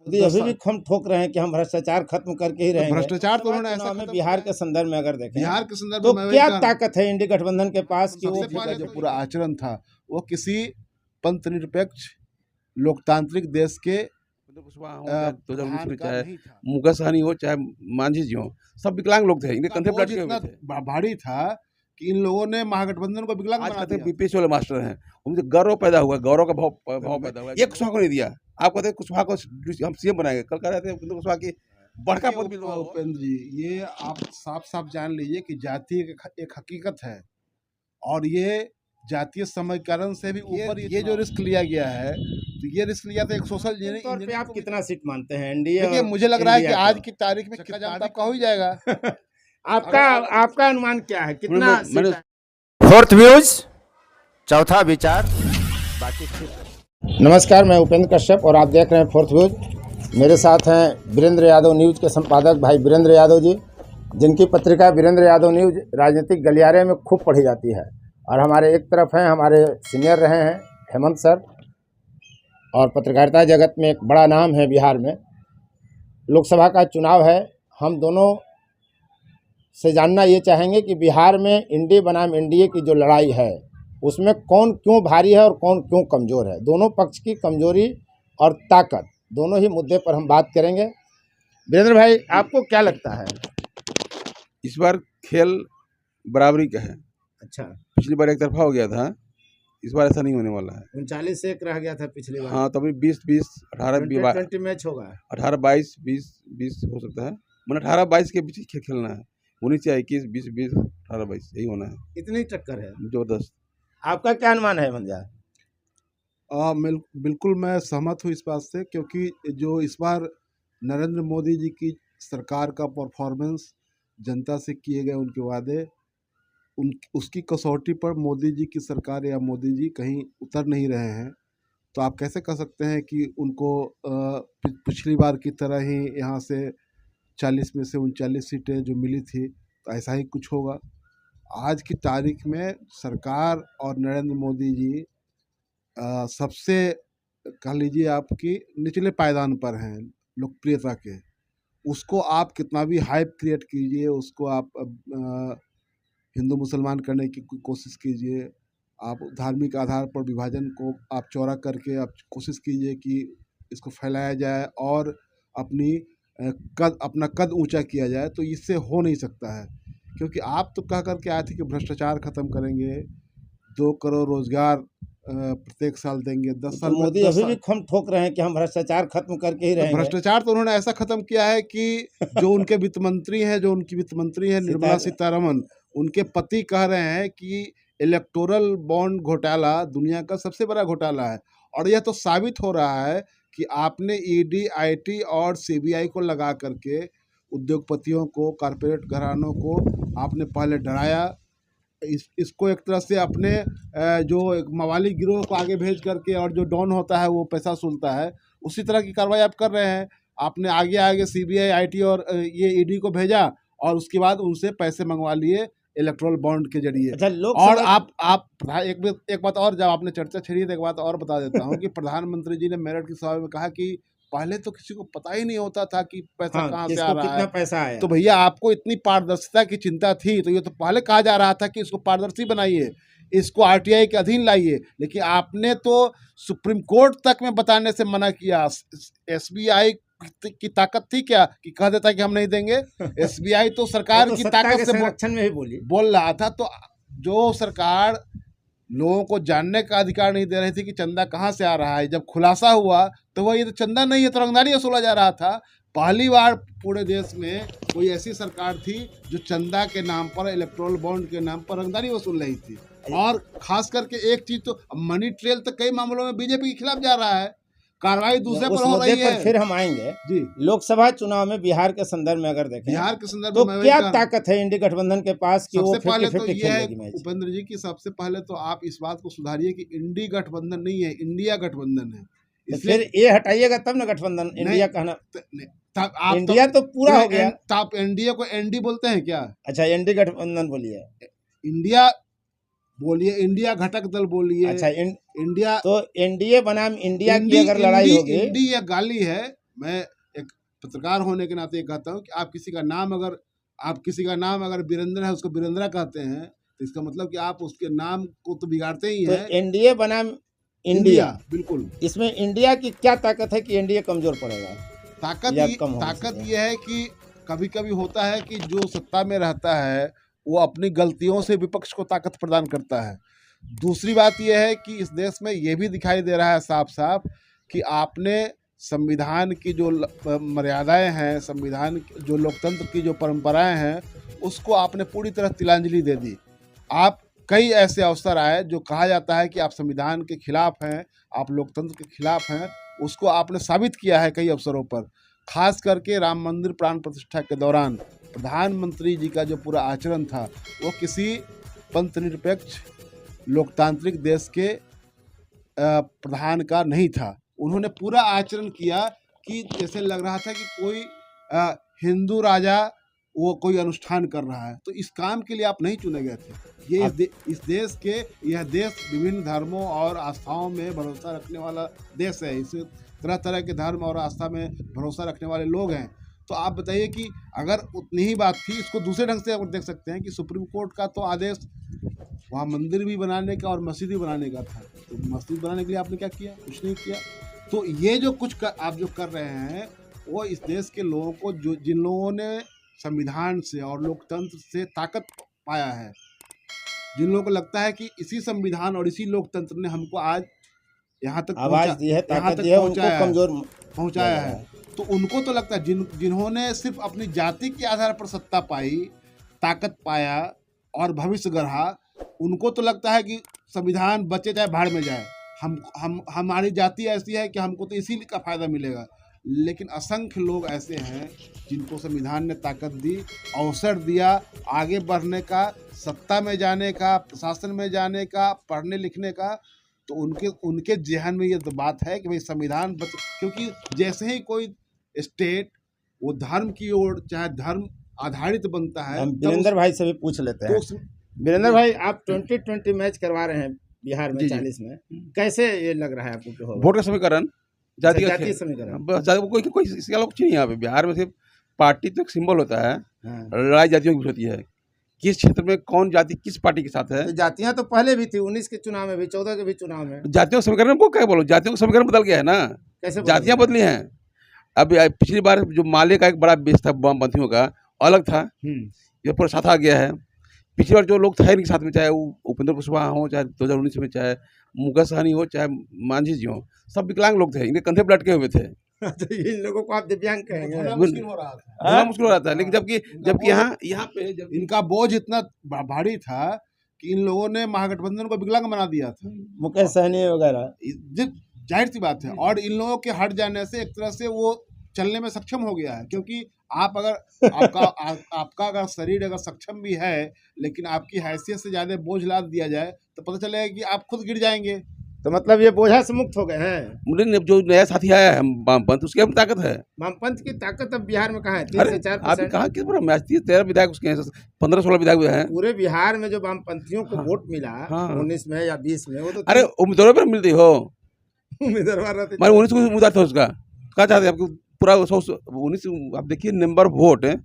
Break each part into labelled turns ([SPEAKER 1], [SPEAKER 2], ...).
[SPEAKER 1] मोदी अभी भी हम ठोक रहे हैं कि हम भ्रष्टाचार खत्म करके ही रहेंगे।
[SPEAKER 2] भ्रष्टाचार तो उन्होंने ऐसा
[SPEAKER 1] में बिहार के संदर्भ में अगर देखें,
[SPEAKER 2] बिहार के संदर्भ
[SPEAKER 1] तो
[SPEAKER 2] में
[SPEAKER 1] क्या ताकत है इंडी गठबंधन के पास कि वो
[SPEAKER 2] सबसे पहले जो पूरा आचरण था वो किसी पंथ निरपेक्ष लोकतांत्रिक देश के
[SPEAKER 3] चाहे मुकेश सहनी हो चाहे मांझी जी हो, सब विकलांग लोग थे, इनके कंधे पर लटके हुए थे।
[SPEAKER 2] भारी था कि इन लोगों ने महागठबंधन को विकलांग बना दिया।
[SPEAKER 3] बीपीएससी वाले मास्टर हैं, उनसे गौरव पैदा हुआ, गौरव का भाव पैदा हुआ। ये कुशवाहा को नहीं दिया। आप कहते हैं कुशवाहा को हम सीएम बनाएंगे, कल कह रहे थे कुशवाहा की बड़का पद भी।
[SPEAKER 2] उपेंद्र जी, ये आप साफ साफ जान लीजिए कि जाति एक हकीकत है और ये जातीय समीकरण से भी ऊपर ये जो रिस्क लिया गया है, तो ये रिस्क लिया था एक सोशल इंजीनियरिंग पे।
[SPEAKER 1] आप कितना सीट मानते हैं एनडीए?
[SPEAKER 2] देखिए, मुझे लग रहा है कि आज की तारीख में चक्का जाम आपका हो ही जाएगा।
[SPEAKER 1] आपका अनुमान क्या है, कितना?
[SPEAKER 4] फोर्थ व्यूज, चौथा विचार, बाकी।
[SPEAKER 1] नमस्कार, मैं उपेंद्र कश्यप और आप देख रहे हैं फोर्थ व्यूज। मेरे साथ हैं वीरेंद्र यादव न्यूज के संपादक भाई वीरेंद्र यादव जी, जिनकी पत्रिका वीरेंद्र यादव न्यूज राजनीतिक गलियारे में खूब पढ़ी जाती है। और हमारे एक तरफ हैं हमारे सीनियर रहे हैं हेमंत सर, और पत्रकारिता जगत में एक बड़ा नाम है बिहार में। लोकसभा का चुनाव है, हम दोनों से जानना ये चाहेंगे कि बिहार में इंडी बनाम एनडीए की जो लड़ाई है उसमें कौन क्यों भारी है और कौन क्यों कमज़ोर है। दोनों पक्ष की कमजोरी और ताकत, दोनों ही मुद्दे पर हम बात करेंगे। वीरेंद्र भाई, आपको क्या लगता है?
[SPEAKER 3] इस बार खेल बराबरी का है।
[SPEAKER 1] अच्छा,
[SPEAKER 3] पिछली बार एक तरफा हो गया था, इस बार ऐसा नहीं होने वाला है।
[SPEAKER 1] 39 से 1 रह गया था पिछली बार।
[SPEAKER 3] हाँ, तभी 20-20, 18-20
[SPEAKER 1] मैच होगा।
[SPEAKER 3] 18-22, 20-20 हो सकता है। मैंने 18-22 के बीच खेलना है। 19 या 21, 20-20, 18-22 यही होना है।
[SPEAKER 1] इतनी टक्कर है,
[SPEAKER 3] जबरदस्त।
[SPEAKER 1] आपका क्या अनुमान है मंजा?
[SPEAKER 2] बिल्कुल मैं सहमत हूँ इस बात से, क्योंकि जो इस बार नरेंद्र मोदी जी की सरकार का परफॉर्मेंस, जनता से किए गए उनके वादे, उसकी कसौटी पर मोदी जी की सरकार या मोदी जी कहीं उतर नहीं रहे हैं। तो आप कैसे कह सकते हैं कि उनको पिछली बार की तरह ही यहाँ से 40 में से 39 सीटें जो मिली थी, तो ऐसा ही कुछ होगा। आज की तारीख में सरकार और नरेंद्र मोदी जी सबसे कह लीजिए आपकी निचले पायदान पर हैं लोकप्रियता के। उसको आप कितना भी हाइप क्रिएट कीजिए, उसको आप हिंदू मुसलमान करने की कोशिश कीजिए, आप धार्मिक आधार पर विभाजन को आप चौड़ा करके आप कोशिश कीजिए कि इसको फैलाया जाए और अपना कद ऊंचा किया जाए, तो इससे हो नहीं सकता है। क्योंकि आप तो कह करके आए थे कि भ्रष्टाचार खत्म करेंगे, 2 करोड़ रोजगार प्रत्येक साल देंगे। 10 साल
[SPEAKER 1] मोदी अभी भी हम ठोक रहे हैं कि हम भ्रष्टाचार खत्म करके ही रहेंगे।
[SPEAKER 2] भ्रष्टाचार तो उन्होंने ऐसा खत्म किया है कि जो उनके वित्त मंत्री हैं, जो उनकी वित्त मंत्री है निर्मला सीतारमण, उनके पति कह रहे हैं कि इलेक्टोरल बॉन्ड घोटाला दुनिया का सबसे बड़ा घोटाला है। और यह तो साबित हो रहा है कि आपने ईडी, आईटी और सीबीआई को लगा करके उद्योगपतियों को, कारपोरेट घरानों को आपने पहले डराया। इसको एक तरह से अपने जो एक मवाली गिरोह को आगे भेज करके, और जो डॉन होता है वो पैसा सुलता है, उसी तरह की कार्रवाई आप कर रहे हैं। आपने आगे आगे सीबीआई, आईटी और ये ईडी को भेजा और उसके बाद उनसे पैसे मंगवा लिए इलेक्ट्रल बॉन्ड के जरिए।
[SPEAKER 1] अच्छा,
[SPEAKER 2] और आप एक बात और, जब आपने चर्चा छेड़ी तो एक बात और बता देता हूँ कि प्रधानमंत्री जी ने मेरठ की सभा में कहा कि पहले तो किसी को पता ही नहीं होता था कि पैसा कहाँ से आ रहा
[SPEAKER 1] कितना
[SPEAKER 2] है,
[SPEAKER 1] पैसा आया।
[SPEAKER 2] तो भैया आपको इतनी पारदर्शिता की चिंता थी तो ये तो पहले कहा जा रहा था कि इसको पारदर्शी बनाइए, इसको आरटीआई के अधीन लाइए। लेकिन आपने तो सुप्रीम कोर्ट तक में बताने से मना किया। एसबीआई की ताकत थी क्या कि कह देता कि हम नहीं देंगे? एसबीआई तो सरकार की ताकत से
[SPEAKER 1] संरक्षण में ही
[SPEAKER 2] बोल रहा था। तो जो सरकार लोगों को जानने का अधिकार नहीं दे रही थी कि चंदा कहाँ से आ रहा है, जब खुलासा हुआ तो वह ये तो चंदा नहीं है, तो रंगदारी वसूला जा रहा था। पहली बार पूरे देश में कोई ऐसी सरकार थी जो चंदा के नाम पर, इलेक्टोरल बॉन्ड के नाम पर रंगदारी वसूल रही थी। और खास करके एक चीज तो मनी ट्रेल तो कई मामलों में बीजेपी के खिलाफ जा रहा है, कार्रवाई दूसरे पर हो रही है।
[SPEAKER 1] फिर हम आएंगे
[SPEAKER 2] जी।
[SPEAKER 1] लोकसभा चुनाव में बिहार के संदर्भ में अगर देखें,
[SPEAKER 2] बिहार के संदर्भ
[SPEAKER 1] तो
[SPEAKER 2] में
[SPEAKER 1] क्या ताकत है इंडी गठबंधन के पास कि वो 50-50 खेलेगी मैच?
[SPEAKER 2] उपेंद्र जी की सबसे पहले तो आप इस बात को सुधारिए कि इंडी गठबंधन नहीं है, इंडिया गठबंधन है।
[SPEAKER 1] इसलिए फिर ये हटाइएगा तब ना गठबंधन इंडिया कहना।
[SPEAKER 2] आप
[SPEAKER 1] इंडिया तो पूरा हो गया।
[SPEAKER 2] आप एनडीए को एनडी बोलते हैं क्या?
[SPEAKER 1] अच्छा, एनडी गठबंधन बोलिए,
[SPEAKER 2] इंडिया बोलिए, इंडिया घटक दल बोलिए।
[SPEAKER 1] अच्छा,
[SPEAKER 2] इंडिया
[SPEAKER 1] तो एनडीए बनाम इंडिया की अगर लड़ाई होगी,
[SPEAKER 2] इंडी या गाली है मैं एक पत्रकार होने के नाते ये कहता हूँ कि आप किसी का नाम अगर वीरेंद्र है, उसको वीरेंद्रा कहते हैं, तो इसका मतलब कि आप उसके नाम को तो बिगाड़ते ही
[SPEAKER 1] तो
[SPEAKER 2] हैं।
[SPEAKER 1] एनडीए बनाम इंडिया,
[SPEAKER 2] बिल्कुल।
[SPEAKER 1] इसमें इंडिया की क्या ताकत है कि एनडीए कमजोर पड़ेगा या कम हो
[SPEAKER 2] ताकत
[SPEAKER 1] सकता है?
[SPEAKER 2] ये है कि कभी कभी होता है कि जो सत्ता में रहता है वो अपनी गलतियों से विपक्ष को ताकत प्रदान करता है। दूसरी बात यह है कि इस देश में ये भी दिखाई दे रहा है साफ साफ कि आपने संविधान की जो मर्यादाएं हैं, संविधान जो लोकतंत्र की जो परंपराएं हैं, उसको आपने पूरी तरह तिलांजलि दे दी। आप कई ऐसे अवसर आए जो कहा जाता है कि आप संविधान के खिलाफ हैं, आप लोकतंत्र के खिलाफ हैं, उसको आपने साबित किया है कई अवसरों पर। खास करके राम मंदिर प्राण प्रतिष्ठा के दौरान प्रधानमंत्री जी का जो पूरा आचरण था वो किसी पंथ निरपेक्ष लोकतांत्रिक देश के प्रधान का नहीं था। उन्होंने पूरा आचरण किया कि जैसे लग रहा था कि कोई हिंदू राजा वो कोई अनुष्ठान कर रहा है। तो इस काम के लिए आप नहीं चुने गए थे। यह देश विभिन्न धर्मों और आस्थाओं में भरोसा रखने वाला देश है। इसमें तरह तरह के धर्म और आस्था में भरोसा रखने वाले लोग हैं। तो आप बताइए कि अगर उतनी ही बात थी, इसको दूसरे ढंग से आप देख सकते हैं कि सुप्रीम कोर्ट का तो आदेश वहाँ मंदिर भी बनाने का और मस्जिद भी बनाने का था। तो मस्जिद बनाने के लिए आपने क्या किया? कुछ नहीं किया। तो ये जो कुछ आप जो कर रहे हैं वो इस देश के लोगों को, जो जिन लोगों ने संविधान से और लोकतंत्र से ताकत पाया है, जिन लोगों को लगता है कि इसी संविधान और इसी लोकतंत्र ने हमको आज यहाँ तक
[SPEAKER 1] आवाज दी है, ताकत दी है, उनको कमजोर
[SPEAKER 2] पहुँचाया है, तो उनको तो लगता है जिन्होंने सिर्फ अपनी जाति के आधार पर सत्ता पाई, ताकत पाया और भविष्य गढ़ा, उनको तो लगता है कि संविधान बचे चाहे भाड़ में जाए, हमारी जाति ऐसी है कि हमको तो इसी का फायदा मिलेगा। लेकिन असंख्य लोग ऐसे हैं जिनको संविधान ने ताकत दी, अवसर दिया आगे बढ़ने का, सत्ता में जाने का, प्रशासन में जाने का, पढ़ने लिखने का। तो उनके जहन में ये तो बात है कि भाई संविधान क्योंकि जैसे ही कोई स्टेट वो धर्म की ओर, चाहे धर्म आधारित बनता है।
[SPEAKER 1] हम वीरेंद्र भाई से भी पूछ लेते हैं। वीरेंद्र भाई, आप 2020 मैच करवा रहे हैं बिहार में 40 में, कैसे ये लग रहा है आपको कि होगा?
[SPEAKER 3] वोट का समीकरण,
[SPEAKER 1] जातीय समीकरण,
[SPEAKER 3] कोई इसके अलावा कुछ नहीं है यहाँ पे। बिहार में सिर्फ पार्टी तो एक सिंबल होता है, लड़ाई जातियों की होती है, किस क्षेत्र में कौन जाति किस पार्टी के साथ है।
[SPEAKER 1] तो जातियां तो पहले भी थी, 19 के चुनाव में भी, 14 के भी चुनाव में।
[SPEAKER 3] जातियों का समीकरण को क्या बोलो, जातियों का समीकरण बदल गया है ना,
[SPEAKER 1] कैसे
[SPEAKER 3] जातियां बदली हैं। अब पिछली बार जो माले का एक बड़ा बेस था वामपंथियों का, अलग था, ये पूरा साथ आ गया है। पिछली बार जो लोग थे इनके साथ में, चाहे वो उपेंद्र कुशवाहा हो, चाहे 2019 में चाहे मुकेश सहनी हो, चाहे मांझी जी हो, सब विकलांग लोग थे, इनके कंधे पर लटके हुए थे।
[SPEAKER 1] तो इन लोगों को आप दिव्यांग कहेंगे?
[SPEAKER 2] बड़ा मुश्किल हो रहा था,
[SPEAKER 3] बड़ा मुश्किल हो रहा था। लेकिन जबकि यहाँ पे जब
[SPEAKER 2] इनका बोझ इतना भारी था कि इन लोगों ने महागठबंधन को विकलांग बना दिया था,
[SPEAKER 1] मुकेश सहनी वगैरह।
[SPEAKER 2] जाहिर सी बात है। और इन लोगों के हट जाने से एक तरह से वो चलने में सक्षम हो गया है। क्योंकि आप अगर आपका अगर शरीर अगर सक्षम भी है, लेकिन आपकी हैसियत से ज़्यादा बोझ लाद दिया जाए तो पता चलेगा कि आप खुद गिर जाएंगे।
[SPEAKER 1] तो मतलब ये बोझा से मुक्त हो गए हैं।
[SPEAKER 3] जो नया साथी आया है वामपंथ, उसकी अपनी ताकत है।
[SPEAKER 1] वामपंथ की ताकत अब बिहार में कहाँ है? 3 से 4%।
[SPEAKER 3] कहा किस पूरा मैच 13 विधायक उसके हैं, 15-16 विधायक हैं
[SPEAKER 1] पूरे बिहार में। जो वामपंथियों को वोट मिला 19 में या 20 में, वो तो
[SPEAKER 3] अरे उम्मीदवारों पर मिलती हो,
[SPEAKER 1] उम्मीदवार रहते।
[SPEAKER 3] 19 को उम्मीदवार था उसका, क्या चाहते हैं आपको पूरा 19 आप देखिए नंबर वोट है,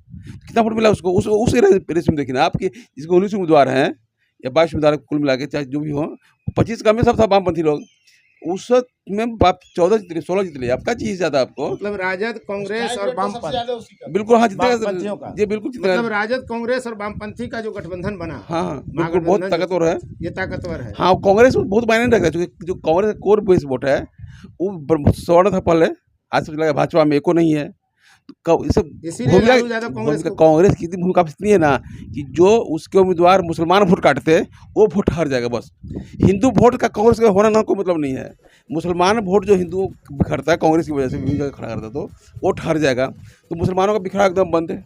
[SPEAKER 3] कितना वोट मिला उसको, उस रेस में देखिए ना आपके, जिसको 19 उम्मीदवार हैं या 22 उम्मीदवार कुल मिला के, चाहे जो भी हो, 25 का में सब था वामपंथी लोग। उस में 14 जीत लिए, 16 जीत लिए। आपका चीज ज्यादा आपको,
[SPEAKER 1] मतलब राजद, कांग्रेस और वामपंथ,
[SPEAKER 3] बिल्कुल हाँ जीतेगा
[SPEAKER 1] जी
[SPEAKER 3] बिल्कुल जीतेगा।
[SPEAKER 1] मतलब राजद, कांग्रेस और वामपंथी का जो गठबंधन बना,
[SPEAKER 3] हाँ बिल्कुल बहुत ताकतवर है,
[SPEAKER 1] ये ताकतवर है।
[SPEAKER 3] हाँ कांग्रेस बहुत मायने रखता है, क्योंकि जो कांग्रेस का कोर बेस वोट है वो सवर्ण था पहले, आज से लगा भाजपा में एको नहीं है। तो कांग्रेस की भूमिका इतनी है ना कि जो उसके उम्मीदवार मुसलमान वोट काटते वो वोट हार जाएगा। बस हिंदू वोट का कांग्रेस का होना ना कोई मतलब नहीं है। मुसलमान वोट जो हिंदुओं बिखरता है कांग्रेस की वजह से, विभिन्न जगह खड़ा करता तो वो हार जाएगा। तो मुसलमानों का बिखरा एकदम बंद है,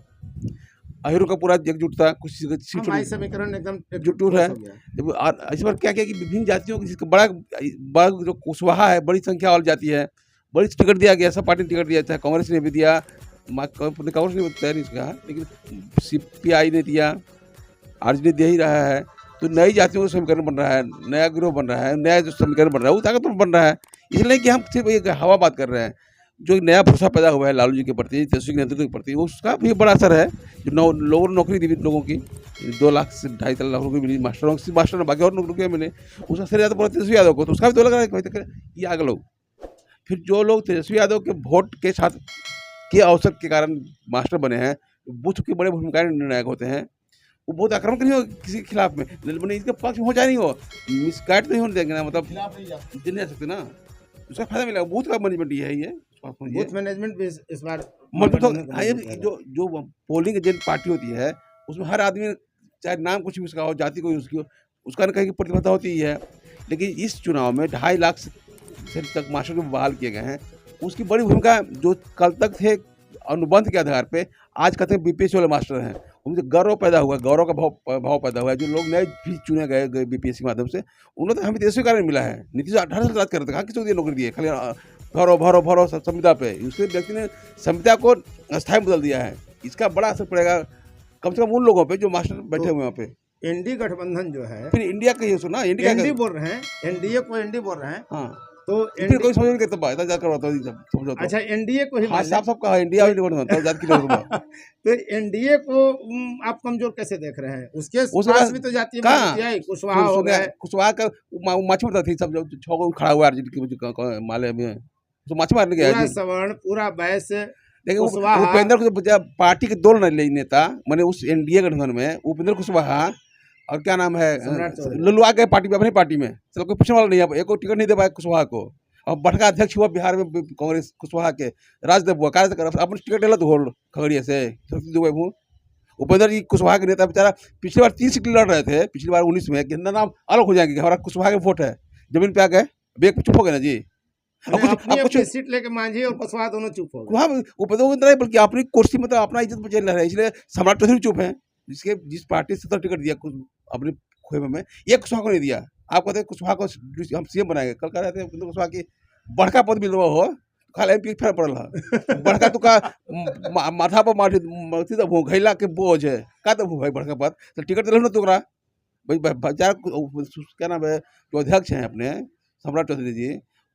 [SPEAKER 3] अहिरों का पूरा एकजुटता, कुछ
[SPEAKER 1] समीकरण एकदम
[SPEAKER 3] एकजुट है। इस बार क्या किया कि विभिन्न जातियों की, जिसका बड़ा जो कुशवाहा है, बड़ी संख्या वाली जाति है, बड़ी टिकट दिया गया, सब पार्टी ने टिकट दिया, चाहे कांग्रेस ने भी दिया, कांग्रेस ने तय नहीं कहा, लेकिन CPI ने दिया, RJD ने दे ही रहा है। तो नई जातियों का समीकरण बन रहा है, नया गिरोह बन रहा है, नया जो समीकरण बन रहा है वो ताकतवर बन रहा है। इसलिए कि हम सिर्फ एक हवा बात कर रहे हैं, जो एक नया भरोसा पैदा हुआ है लालू जी के प्रति, तेजस्वी के नेतृत्व के प्रति, उसका भी बड़ा असर है। जो लोगों ने नौकरी दी लोगों की 2 लाख से 2.5 लाख नौकरी मिली, मास्टरों ने बाकी और नौकरियाँ मिले, उसका असर ज़्यादा पड़ा तेजस्वी यादव को, तो उसका भी तो लग रहा है कि भाई तक ये आगे लोग। फिर जो लोग तेजस्वी यादव के वोट के साथ के अवसर के कारण मास्टर बने हैं, बूथ की बड़े भूमिकाएं निर्णायक होते हैं, वो बहुत आक्रामक नहीं हो किसी के खिलाफ में, मैंने इसके पक्ष में हो जाए नहीं हो, मिसगाइड तो नहीं होने देंगे ना, मतलब नहीं जा सकते ना, उसका फायदा मिलेगा। बूथ का मैनेजमेंट ये है, ये
[SPEAKER 1] बूथ मैनेजमेंट भी इस बार
[SPEAKER 3] मजबूत हो। हाँ, ये जो पोलिंग एजेंट पार्टी होती है, उसमें हर आदमी, चाहे नाम कुछ भी उसका हो, जाति कोई उसकी हो, उसका न कहीं प्रतिबद्धता होती ही है। लेकिन इस चुनाव में 2.5 लाख से तक मास्टर को बहाल किए गए हैं, उसकी बड़ी भूमिका, जो कल तक थे अनुबंध के आधार पे, आज कहते हैं बीपीएससी वाले मास्टर हैं, उनसे गौरव पैदा हुआ, गौरव का भाव पैदा हुआ है। जो लोग नए भी चुने गए बीपीएससी के माध्यम से, उन्हें तो हमें तेजस्वी कारण मिला है। नीतीश 18 साल राज कर रहे थे, कहाँ किसी को दिए नौकरी दिए, खाली भरो संविदा पे, उसके व्यक्ति ने संविदा को स्थायी बदल दिया है। इसका बड़ा असर पड़ेगा कम से कम उन लोगों पे जो मास्टर बैठे हुए वहाँ पे।
[SPEAKER 1] एनडी गठबंधन जो है,
[SPEAKER 3] फिर इंडिया का ये सुना, इंडिया
[SPEAKER 1] एनडी बोल रहे हैं, एनडीए को एनडी बोल रहे हैं,
[SPEAKER 3] हाँ,
[SPEAKER 1] तो
[SPEAKER 3] फिर कोई समझ नहीं करता, इतना जाकर समझो।
[SPEAKER 1] अच्छा, एनडीए को ही
[SPEAKER 3] हाँ, साफ कहा, इंडिया ही नहीं जात की
[SPEAKER 1] तो एनडीए को आप कमजोर कैसे देख रहे हैं? उसके पास भी तो जातीय मजबूती है, कुशवाहा हो गए,
[SPEAKER 3] कुशवाहा का माछी मारता थी, सब 6 को खड़ा हुआ माले में, तो माछी मारने गया
[SPEAKER 1] पूरा सवर्ण, पूरा वैश्य,
[SPEAKER 3] लेकिन उपेंद्र को पार्टी के 2 नेता, मैंने उस एनडीए गठबंधन में उपेंद्र कुशवाहा और क्या नाम है लल्लू आ गए पार्टी में, अपनी पार्टी में, चलो कोई पूछने वाला नहीं है, एक को टिकट नहीं दे पाए कुशवाहा को। और बटका अध्यक्ष हुआ बिहार में कांग्रेस कुशवाहा के, राजदेव हुआ कार्य अपने टिकट ले तो होल्ड खगड़िया से उपेंद्र जी कुशवाहा के नेता बेचारा पिछली बार 3 सीट लड़ रहे थे, पिछली बार 19 में, कि नाम अलग हो जाएंगे, हमारा कुशवाहा के वोट है, जमीन पे आ गए, बेग चुप हो गए ना जी।
[SPEAKER 1] कुछ सीट लेके मांझी और कुशवाहा दोनों चुप हो गए।
[SPEAKER 3] वहाँ उपेंद्र नहीं, बल्कि अपनी कुर्सी, मतलब अपना इज्जत बचे रहे, इसलिए सम्राट चौधरी चुप है, जिस पार्टी से 17 टिकट दिया अपने खोमे में, ये कुशवाहा को नहीं दिया। आप कहते हैं कुशवाहा को हम सीएम बनाएंगे, कल कह रहे थे कुशवाहा की बड़का पद मिल हो, खाली एमपी फेर पड़ल है, बड़का तो का माथा पर मारती तो घैला के बोझ है, का तो भाई बड़का पद, तो टिकट दिल ना तोरा भाई, क्या नाम है, जो अध्यक्ष हैं अपने सम्राट चौधरी जी,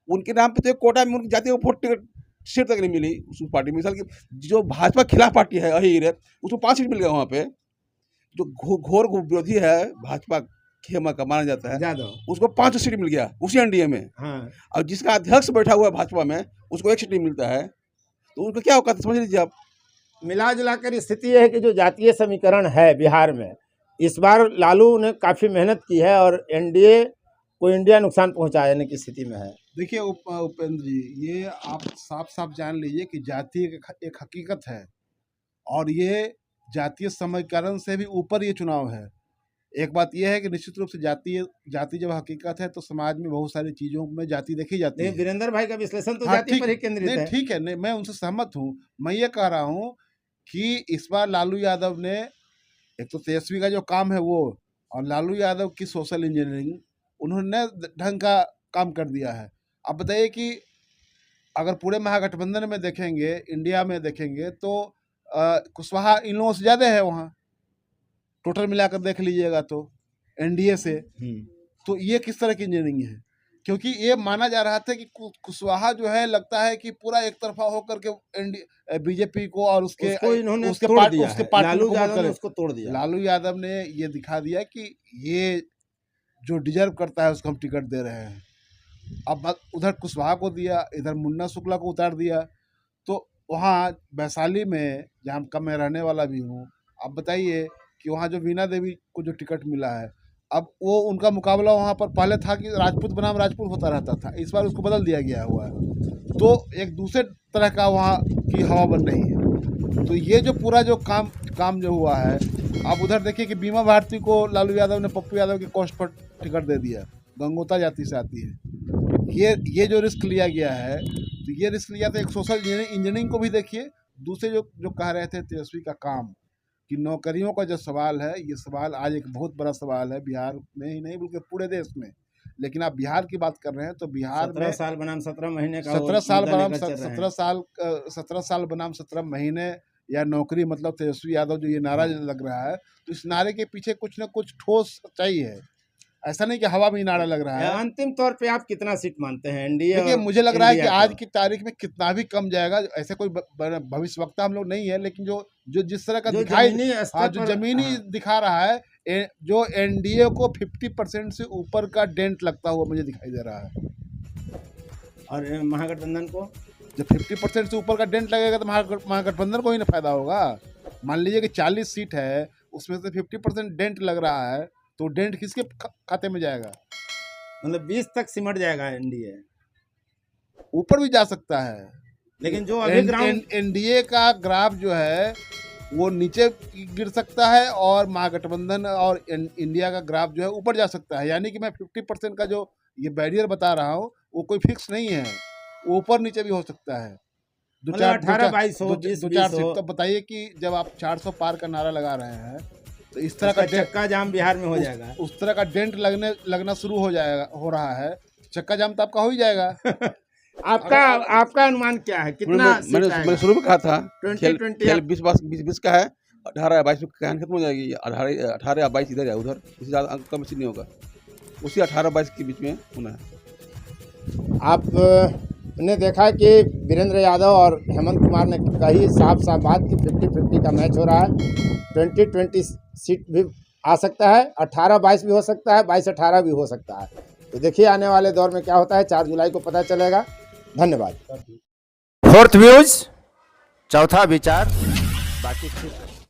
[SPEAKER 3] उनके नाम पे तो एक कोटा में उनकी जाति को वोट टिकट सीट तक नहीं मिली उस पार्टी में। मिसाल की जो भाजपा खिलाफ पार्टी है अहीर है, उसको 5 सीट मिल गया वहाँ पे। जो घोर विरोधी है भाजपा खेमा का माना जाता है, उसको 5 सीट मिल गया उसी एनडीए में।
[SPEAKER 1] हाँ।
[SPEAKER 3] और जिसका अध्यक्ष बैठा हुआ है भाजपा में, उसको 1 सीट नहीं मिलता है, तो उनका क्या होगा समझ लीजिए आप।
[SPEAKER 1] मिला जुलाकर स्थिति यह है कि जो जातीय समीकरण है बिहार में, इस बार लालू ने काफ़ी मेहनत की है और एनडीए को इंडिया नुकसान पहुंचाने की स्थिति में है।
[SPEAKER 2] देखिए उपेंद्र जी, ये आप साफ साफ जान लीजिए कि जातीय एक हकीकत है, और ये जातीय समीकरण से भी ऊपर ये चुनाव है। एक बात यह है कि निश्चित रूप से जाति जब हकीकत है तो समाज में बहुत सारी चीज़ों में जाति देखी जाती है।
[SPEAKER 1] वीरेंद्र भाई का विश्लेषण तो जाति पर ही केंद्रित है।
[SPEAKER 2] ठीक है, नहीं, मैं उनसे सहमत हूँ। मैं ये कह रहा हूँ कि इस बार लालू यादव ने, एक तो तेजस्वी का जो काम है वो, और लालू यादव की सोशल इंजीनियरिंग, उन्होंने ढंग का काम कर दिया है। अब बताइए कि अगर पूरे महागठबंधन में देखेंगे, इंडिया में देखेंगे, तो कुशवाहा इन लोगों से ज़्यादा है वहाँ, टोटल मिलाकर देख लीजिएगा तो एनडीए से। तो ये किस तरह की इंजीनियरिंग है? क्योंकि ये माना जा रहा था कि कुशवाहा जो है, लगता है कि पूरा एक तरफा होकर के बीजेपी को और उसके पार्टी को उसको तोड़ दिया। लालू यादव ने ये दिखा दिया कि ये जो डिजर्व करता है उसको हम टिकट दे रहे हैं। अब उधर कुशवाहा को दिया, इधर मुन्ना शुक्ला को उतार दिया। तो वहाँ वैशाली में, जहाँ कम मैं रहने वाला भी हूँ, अब बताइए कि वहाँ जो वीणा देवी को जो टिकट मिला है, अब वो उनका मुकाबला वहाँ पर पहले था कि राजपूत बनाम राजपूत होता रहता था, इस बार उसको बदल दिया गया हुआ है। तो एक दूसरे तरह का वहाँ की हवा बन रही है। तो ये जो पूरा जो काम जो हुआ है, आप उधर देखिए कि बीमा भारती को लालू यादव ने पप्पू यादव के कॉस्ट पर टिकट दे दिया, गंगोता जाति से आती है। ये जो रिस्क लिया गया है, तो ये रिस्क लिया था। एक सोशल इंजीनियरिंग को भी देखिए। दूसरे जो कह रहे थे तेजस्वी का काम, कि नौकरियों का जो सवाल है, ये सवाल आज एक बहुत बड़ा सवाल है बिहार में ही नहीं बल्कि पूरे देश में। लेकिन आप बिहार की बात कर रहे हैं तो बिहार में
[SPEAKER 1] 17 साल बनाम 17 महीने का
[SPEAKER 2] 17 साल बनाम 17 महीने या नौकरी, मतलब तेजस्वी यादव जो ये नारा लग रहा है, तो इस नारे के पीछे कुछ न कुछ ठोस चाहिए। ऐसा नहीं कि हवा में ही नारा लग रहा है।
[SPEAKER 1] अंतिम तौर पे आप कितना सीट मानते हैं एनडीए?
[SPEAKER 2] देखिए, मुझे लग रहा है कि आज की तारीख में कितना भी कम जाएगा, ऐसे कोई भविष्यवक्ता हम लोग नहीं है, लेकिन जो जिस तरह का दिखाई, जो जमीनी दिखा रहा है, जो एनडीए को 50% से ऊपर का डेंट लगता हुआ मुझे दिखाई दे रहा है।
[SPEAKER 1] और महागठबंधन को
[SPEAKER 2] जब 50% से ऊपर का डेंट लगेगा तो महागठबंधन को ही ना फायदा होगा। मान लीजिए कि 40 सीट है, उसमें से 50% डेंट लग रहा है, तो डेंट किसके खाते में जाएगा?
[SPEAKER 1] मतलब 20 तक सिमट जाएगा एनडीए,
[SPEAKER 2] ऊपर भी जा सकता है।
[SPEAKER 1] लेकिन जो अभी ग्राउंड
[SPEAKER 2] एनडीए का ग्राफ जो है वो नीचे गिर सकता है, और महागठबंधन और इंडिया का ग्राफ जो है ऊपर जा सकता है। यानी कि मैं 50% का जो ये बैरियर बता रहा हूँ वो कोई फिक्स नहीं है, ऊपर नीचे भी हो सकता है।
[SPEAKER 1] 18-22 हो,
[SPEAKER 2] 2-4 सीट। तो बताइए कि जब आप 400 पार का नारा लगा रहे हैं तो इस तरह का
[SPEAKER 1] चक्का जाम बिहार में हो जाएगा,
[SPEAKER 2] उस तरह का डेंट लगना शुरू हो रहा है, चक्का जाम तो आपका हो ही जाएगा।
[SPEAKER 1] आपका अनुमान क्या है, कितना?
[SPEAKER 3] मैंने शुरू में कहा था
[SPEAKER 1] 20-20
[SPEAKER 3] 20 का है, 18-22 में कहानी खत्म हो जाएगी। 18 या 22 इधर है, उधर इससे ज़्यादा अंक कम नहीं होगा, उसी 18-22 के बीच में होना है।
[SPEAKER 1] आपने देखा कि वीरेंद्र यादव और हेमंत कुमार ने कही साफ बात कि 50-50 का मैच हो रहा है। 20-20 सीट भी आ सकता है, 18-22 भी हो सकता है, 22-18 भी हो सकता है। तो देखिए आने वाले दौर में क्या होता है, 4 जुलाई को पता चलेगा। धन्यवाद।
[SPEAKER 4] फोर्थ व्यूज, चौथा विचार, बाकी